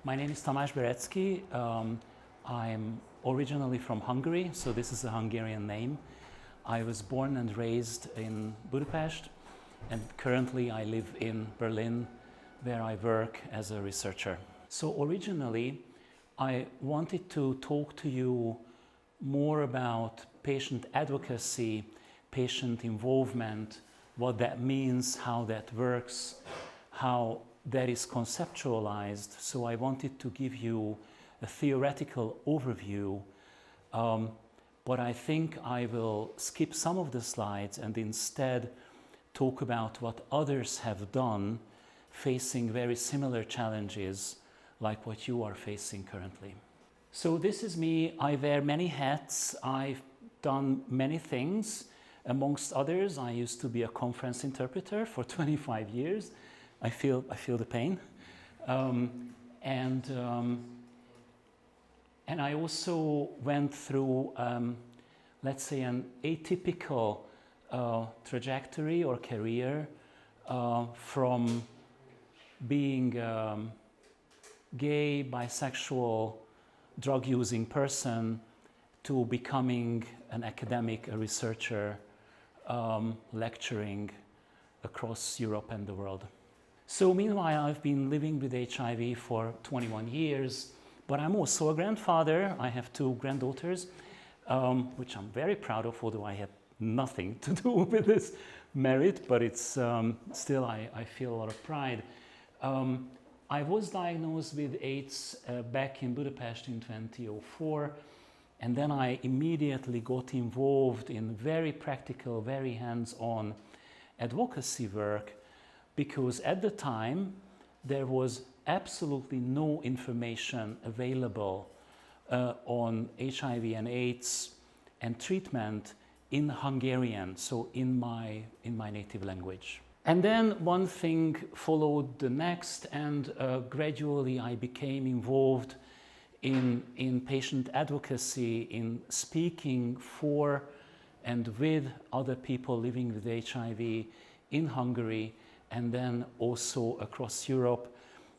My name is Tamás Berецki. I'm originally from Hungary, so this is a Hungarian name. I was born and raised in Budapest, and currently I live in Berlin, where I work as a researcher. So originally, I wanted to talk to you more about patient advocacy, patient involvement, what that means, how that works, how that is conceptualized. So I wanted to give you a theoretical overview, but I think I will skip some of the slides and instead talk about what others have done facing very similar challenges like what you are facing currently. So this is me. I wear many hats. I've done many things. Amongst others, I used to be a conference interpreter for 25 years. I feel the pain. And I also went through, let's say, an atypical trajectory or career from being gay, bisexual, drug-using person to becoming an academic, a researcher, lecturing across Europe and the world. So meanwhile, I've been living with HIV for 21 years, but I'm also a grandfather. I have two granddaughters, which I'm very proud of, although I have nothing to do with this merit, but it's still, I feel a lot of pride. I was diagnosed with AIDS back in Budapest in 2004, and then I immediately got involved in very practical, very hands-on advocacy work, because at the time there was absolutely no information available on HIV and AIDS and treatment in Hungarian, so in my native language. And then one thing followed the next, and gradually I became involved in patient advocacy, in speaking for and with other people living with HIV in Hungary, and then also across Europe.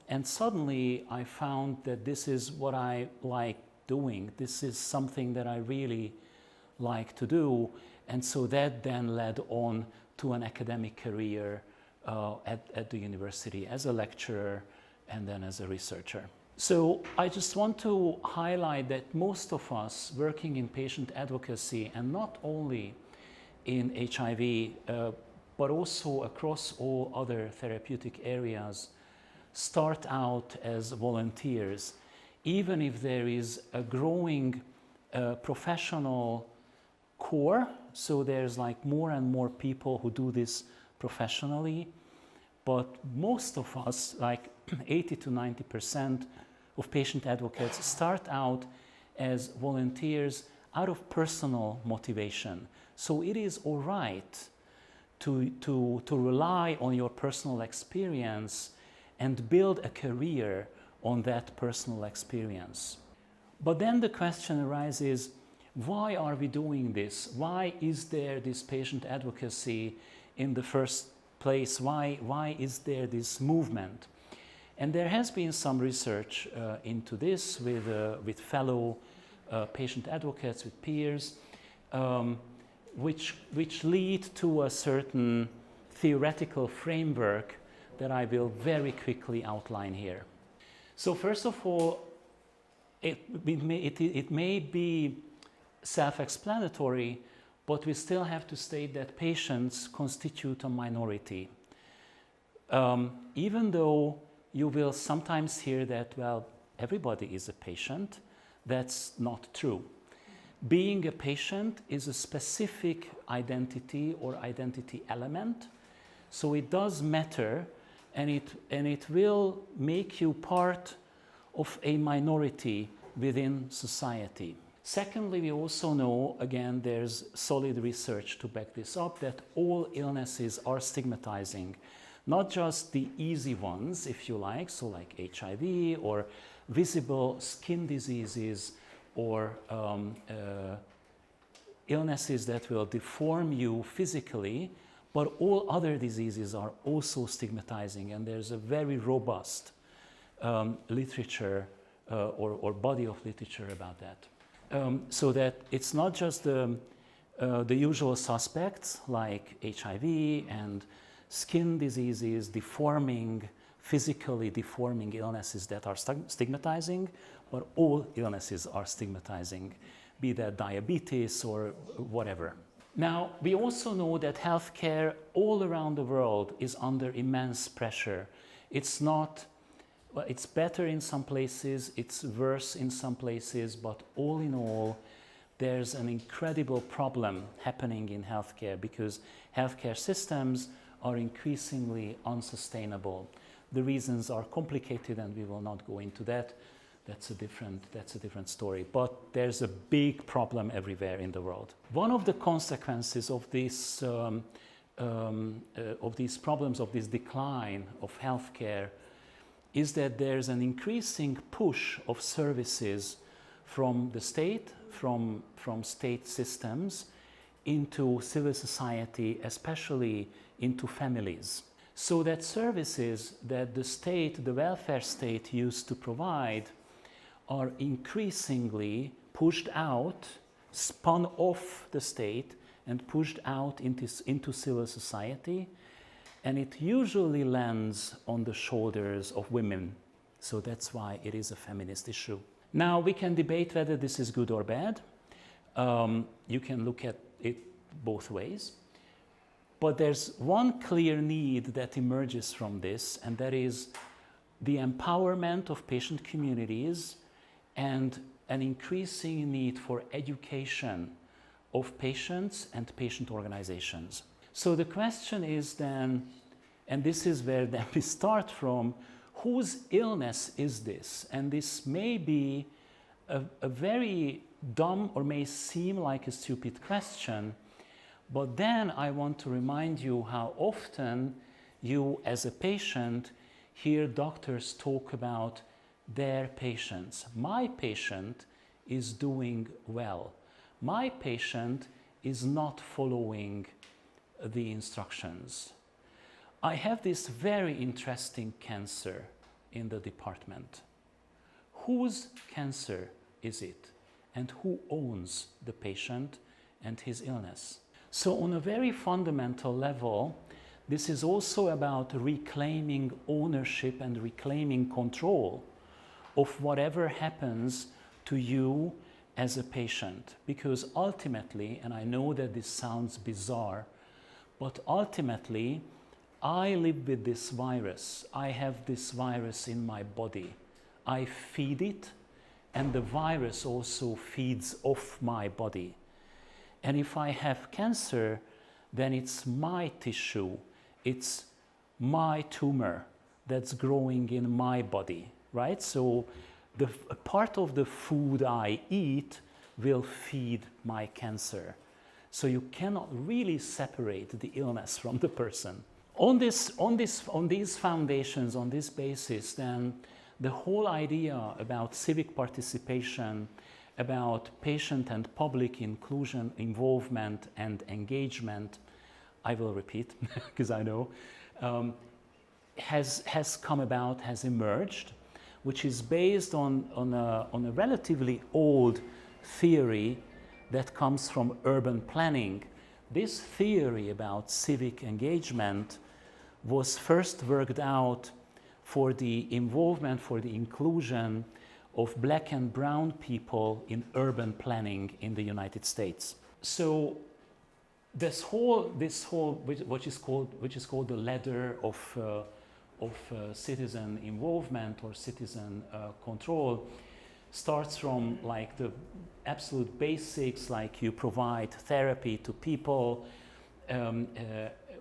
And suddenly I found that this is what I like doing. This is something that I really like to do. And so that then led on to an academic career at the university as a lecturer and then as a researcher. So I just want to highlight that most of us working in patient advocacy, and not only in HIV, but also across all other therapeutic areas, start out as volunteers, even if there is a growing professional core. So there's like more and more people who do this professionally, but most of us, like 80 to 90% of patient advocates, start out as volunteers out of personal motivation. So it is all right to rely on your personal experience and build a career on that personal experience. But then the question arises, why are we doing this? Why is there this patient advocacy in the first place? Why is there this movement? And there has been some research into this with fellow patient advocates, with peers, which lead to a certain theoretical framework that I will very quickly outline here. So first of all, it may be self-explanatory, but we still have to state that patients constitute a minority. Even though you will sometimes hear that, well, everybody is a patient, that's not true. Being a patient is a specific identity or identity element, so it does matter, and it will make you part of a minority within society. Secondly, we also know, again, there's solid research to back this up, that all illnesses are stigmatizing. Not just the easy ones, if you like, so like HIV or visible skin diseases or illnesses that will deform you physically, but all other diseases are also stigmatizing, and there's a very robust literature or body of literature about that. So that it's not just the usual suspects like HIV and skin diseases, physically deforming illnesses that are stigmatizing, but all illnesses are stigmatizing, be that diabetes or whatever. Now, we also know that healthcare all around the world is under immense pressure. It's better in some places, it's worse in some places, but all in all, there's an incredible problem happening in healthcare because healthcare systems are increasingly unsustainable. The reasons are complicated and we will not go into that. That's a different story. But there's a big problem everywhere in the world. One of the consequences of these problems, of this decline of healthcare, is that there's an increasing push of services from the state, from state systems, into civil society, especially into families. So that services that the state, the welfare state, used to provide are increasingly pushed out, spun off the state and pushed out into civil society, and it usually lands on the shoulders of women. So that's why it is a feminist issue. Now, we can debate whether this is good or bad. You can look at it both ways. But there's one clear need that emerges from this, and that is the empowerment of patient communities and an increasing need for education of patients and patient organizations. So the question is then, and this is where then we start from, whose illness is this? And this may be a very dumb or may seem like a stupid question, but then I want to remind you how often you as a patient hear doctors talk about their patients. My patient is doing well. My patient is not following the instructions. I have this very interesting cancer in the department. Whose cancer is it? And who owns the patient and his illness? So on a very fundamental level, this is also about reclaiming ownership and reclaiming control of whatever happens to you as a patient. Because ultimately, and I know that this sounds bizarre, but ultimately, I live with this virus. I have this virus in my body. I feed it, and the virus also feeds off my body. And if I have cancer, then it's my tissue, it's my tumor that's growing in my body, right? So a part of the food I eat will feed my cancer. So you cannot really separate the illness from the person. On these foundations, on this basis, then the whole idea about civic participation, about patient and public inclusion, involvement and engagement, I will repeat because I know, has come about, has emerged, which is based on a relatively old theory that comes from urban planning. This theory about civic engagement was first worked out for the involvement, for the inclusion of black and brown people in urban planning in the United States. So this whole which is called the ladder of citizen involvement or citizen control starts from like the absolute basics, like you provide therapy to people,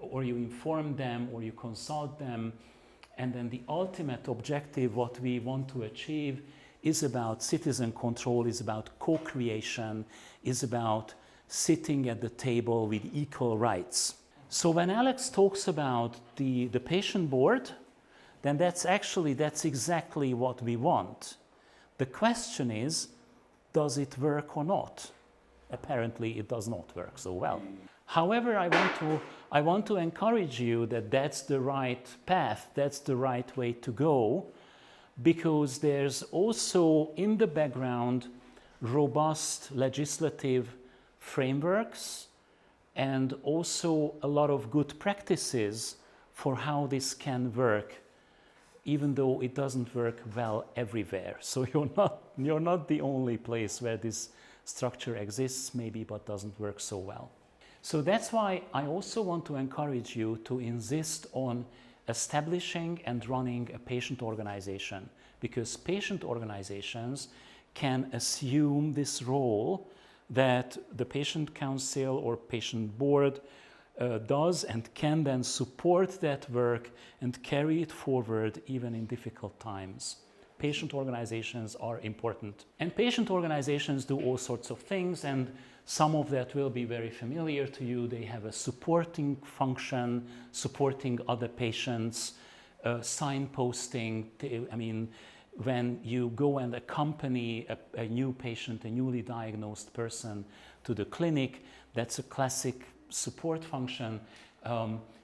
or you inform them, or you consult them, and then the ultimate objective, what we want to achieve, is about citizen control, is about co-creation, is about sitting at the table with equal rights. So when Alex talks about the patient board, then that's exactly what we want. The question is, does it work or not? Apparently it does not work so well. However, I want to encourage you that that's the right path, that's the right way to go. because there's also in the background robust legislative frameworks and also a lot of good practices for how this can work, even though it doesn't work well everywhere. So you're not the only place where this structure exists maybe but doesn't work so well. So that's why I also want to encourage you to insist on establishing and running a patient organization, because patient organizations can assume this role that the patient council or patient board does and can then support that work and carry it forward even in difficult times. Patient organizations are important. And patient organizations do all sorts of things, and some of that will be very familiar to you. They have a supporting function, supporting other patients, signposting. I mean, when you go and accompany a new patient, a newly diagnosed person to the clinic, that's a classic support function.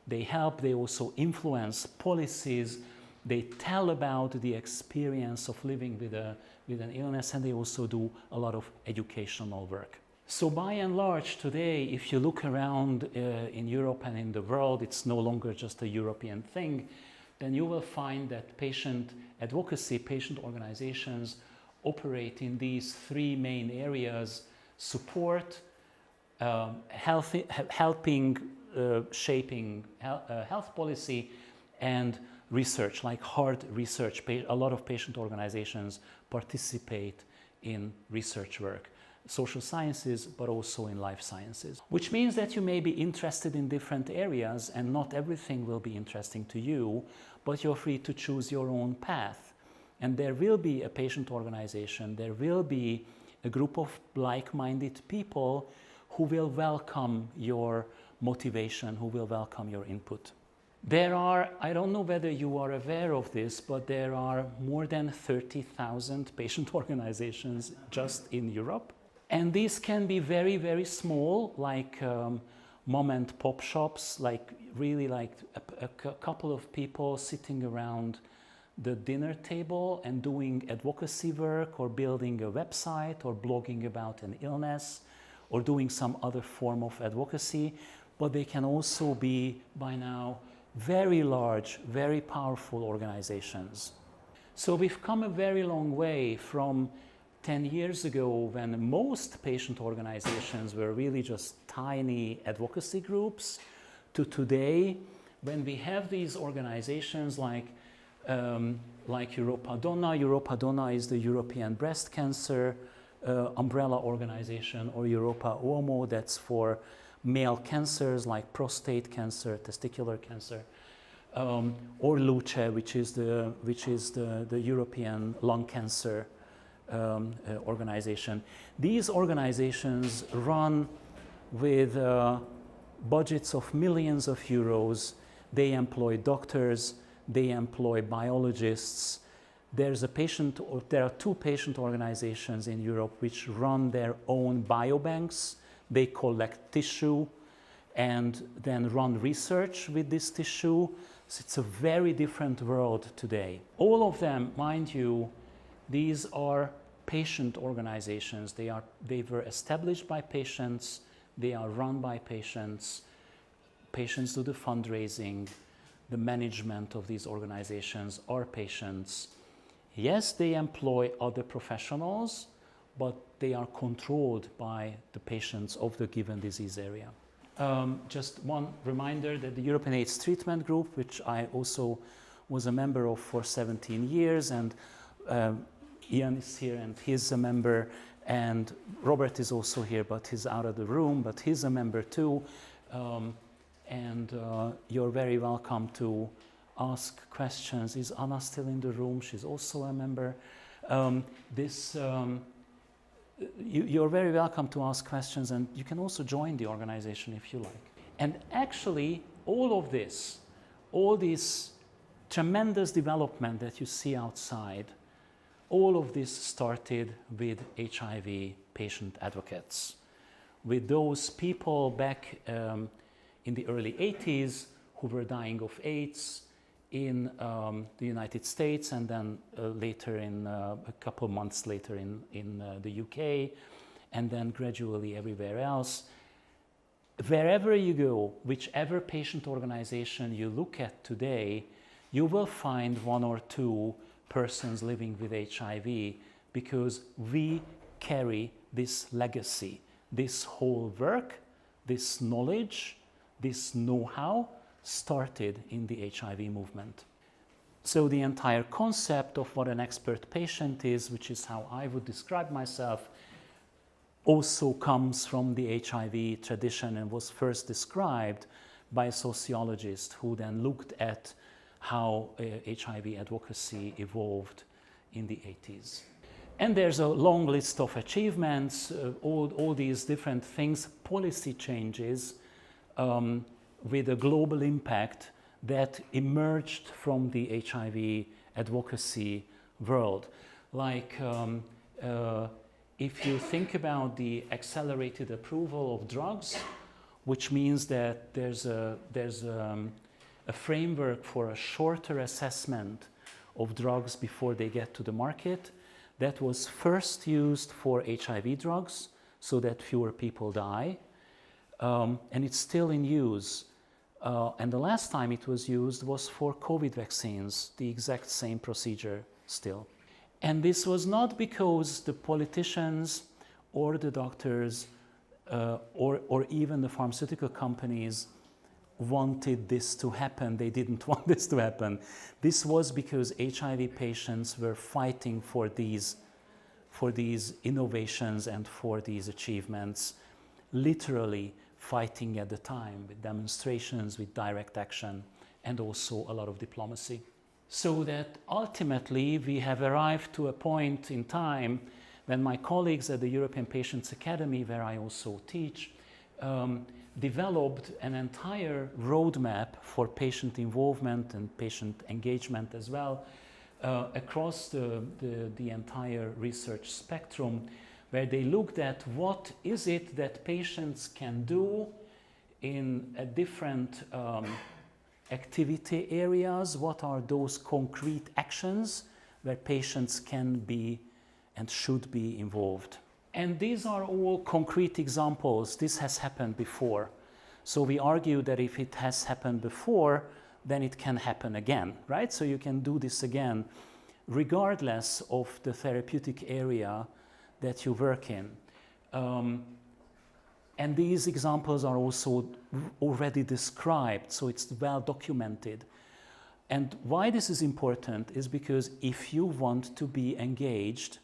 They help, they also influence policies, they tell about the experience of living with an illness, and they also do a lot of educational work. So by and large today, if you look around in Europe and in the world, it's no longer just a European thing, then you will find that patient advocacy, patient organizations operate in these three main areas: support, helping shaping health policy, and research, like hard research. A lot of patient organizations participate in research work, social sciences, but also in life sciences, which means that you may be interested in different areas and not everything will be interesting to you, but you're free to choose your own path. And there will be a patient organization, there will be a group of like-minded people who will welcome your motivation, who will welcome your input. There are, I don't know whether you are aware of this, but there are more than 30,000 patient organizations just in Europe. And these can be very, very small, like mom and pop shops, like really like a couple of people sitting around the dinner table and doing advocacy work or building a website or blogging about an illness or doing some other form of advocacy. But they can also be, by now, very large, very powerful organizations. So we've come a very long way from 10 years ago, when most patient organizations were really just tiny advocacy groups, to today, when we have these organizations like Europa Donna. Europa Donna is the European Breast Cancer umbrella organization, or Europa Uomo, that's for male cancers like prostate cancer, testicular cancer, or Luce, which is the European lung cancer organization. These organizations run with budgets of millions of euros. They employ doctors, they employ biologists. There are two patient organizations in Europe which run their own biobanks. They collect tissue and then run research with this tissue. So it's a very different world today. All of them, mind you, these are patient organizations. They were established by patients. They are run by patients. Patients do the fundraising. The management of these organizations are patients. Yes, they employ other professionals, but they are controlled by the patients of the given disease area. Just one reminder that the European AIDS Treatment Group, which I also was a member of for 17 years, and Ian is here and he's a member, and Robert is also here, but he's out of the room, but he's a member too. You're very welcome to ask questions. Is Anna still in the room? She's also a member. You're very welcome to ask questions, and you can also join the organization if you like. And actually, all of this, all this tremendous development that you see outside, all of this started with HIV patient advocates, with those people back in the early 80s who were dying of AIDS in the United States, and then later a couple months later in the UK, and then gradually everywhere else. Wherever you go, whichever patient organization you look at today, you will find one or two persons living with HIV, because we carry this legacy, this whole work, this knowledge, this know-how started in the HIV movement. So the entire concept of what an expert patient is, which is how I would describe myself, also comes from the HIV tradition and was first described by a sociologist who then looked at how HIV advocacy evolved in the 80s. And there's a long list of achievements, all these different things, policy changes with a global impact that emerged from the HIV advocacy world. Like if you think about the accelerated approval of drugs, which means that there's a framework for a shorter assessment of drugs before they get to the market, that was first used for HIV drugs so that fewer people die, and it's still in use. And the last time it was used was for COVID vaccines, the exact same procedure still. And this was not because the politicians or the doctors or even the pharmaceutical companies wanted this to happen. They didn't want this to happen. This was because HIV patients were fighting for these innovations and for these achievements, literally fighting at the time with demonstrations, with direct action, and also a lot of diplomacy. So that ultimately we have arrived to a point in time when my colleagues at the European Patients Academy, where I also teach, developed an entire roadmap for patient involvement and patient engagement as well across the entire research spectrum, where they looked at what is it that patients can do in a different activity areas, what are those concrete actions where patients can be and should be involved. And these are all concrete examples. This has happened before. So we argue that if it has happened before, then it can happen again, right? So you can do this again, regardless of the therapeutic area that you work in. And these examples are also already described, so it's well documented. And why this is important is because if you want to be engaged,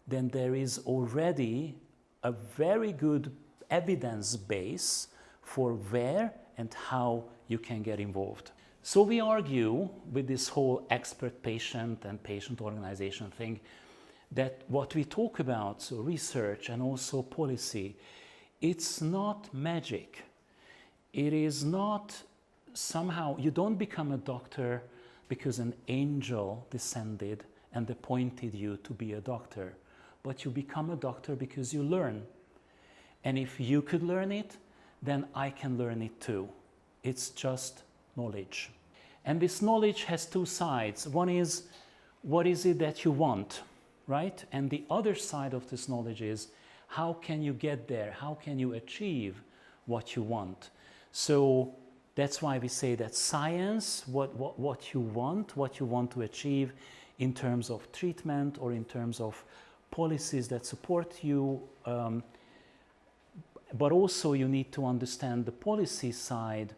then there is already a very good evidence base for where and how you can get involved. So we argue with this whole expert patient and patient organization thing that what we talk about, so research and also policy, it's not magic. It is not somehow, you don't become a doctor because an angel descended and appointed you to be a doctor, but you become a doctor because you learn. And if you could learn it, then I can learn it too. It's just knowledge. And this knowledge has two sides. One is, what is it that you want, right? And the other side of this knowledge is, how can you get there? How can you achieve what you want? So that's why we say that science, what you want to achieve in terms of treatment or in terms of policies that support you, but also you need to understand the policy side.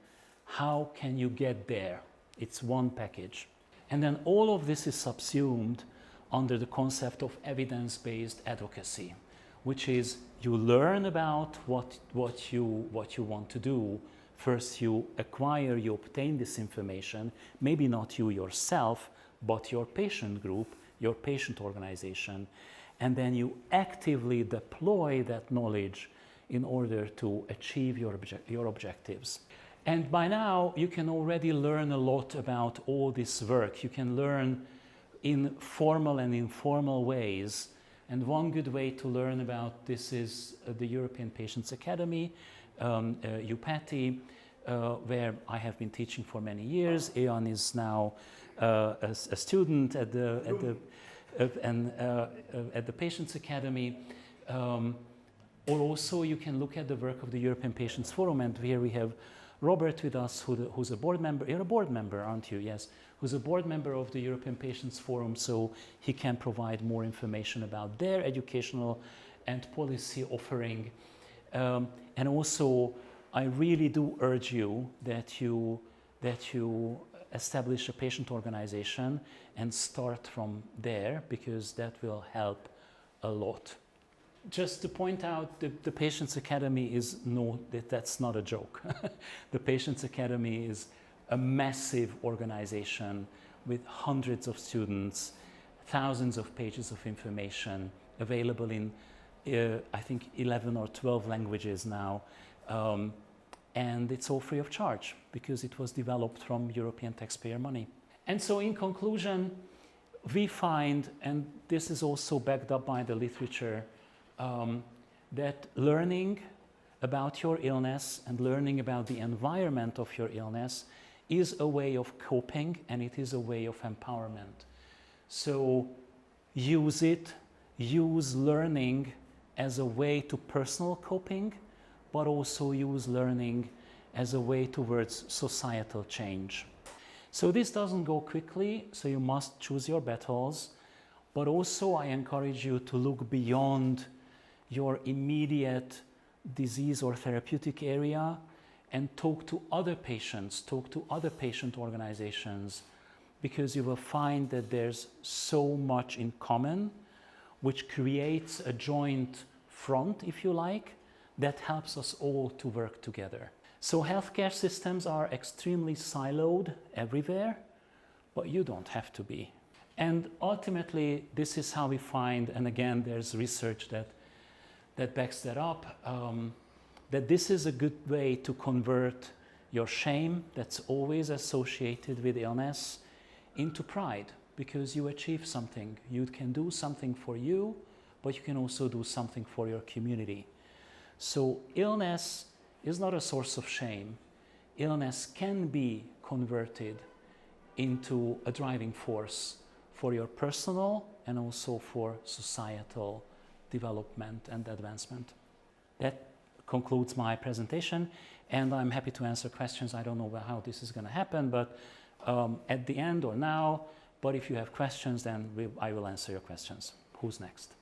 How can you get there? It's one package. And then all of this is subsumed under the concept of evidence-based advocacy, which is you learn about what you want to do. First you acquire, you obtain this information, maybe not you yourself, but your patient group, your patient organization, and then you actively deploy that knowledge in order to achieve your objectives. And by now you can already learn a lot about all this work. You can learn in formal and informal ways. And one good way to learn about this is the European Patients Academy, EUPATI, where I have been teaching for many years. Eon is now a student at the Patients Academy. Or also you can look at the work of the European Patients Forum, and here we have Robert with us, who's a board member. You're a board member, aren't you? Yes. Who's a board member of the European Patients Forum, so he can provide more information about their educational and policy offering. And also, I really do urge you that you establish a patient organization and start from there, because that will help a lot. Just to point out, the Patients Academy is that's not a joke. The Patients Academy is a massive organization with hundreds of students, thousands of pages of information available in, I think, 11 or 12 languages now. And it's all free of charge because it was developed from European taxpayer money. And so in conclusion, we find, and this is also backed up by the literature, that learning about your illness and learning about the environment of your illness is a way of coping, and it is a way of empowerment. So use learning as a way to personal coping, but also use learning as a way towards societal change. So this doesn't go quickly, so you must choose your battles, but also I encourage you to look beyond your immediate disease or therapeutic area and talk to other patients, talk to other patient organizations, because you will find that there's so much in common, which creates a joint front, if you like, that helps us all to work together. So healthcare systems are extremely siloed everywhere, but you don't have to be. And ultimately, this is how we find, and again, there's research that backs that up, that this is a good way to convert your shame that's always associated with illness into pride, because you achieve something. You can do something for you, but you can also do something for your community. So illness is not a source of shame. Illness can be converted into a driving force for your personal and also for societal development and advancement. That concludes my presentation, and I'm happy to answer questions. I don't know how this is going to happen, but at the end or now, but if you have questions, then I will answer your questions. Who's next?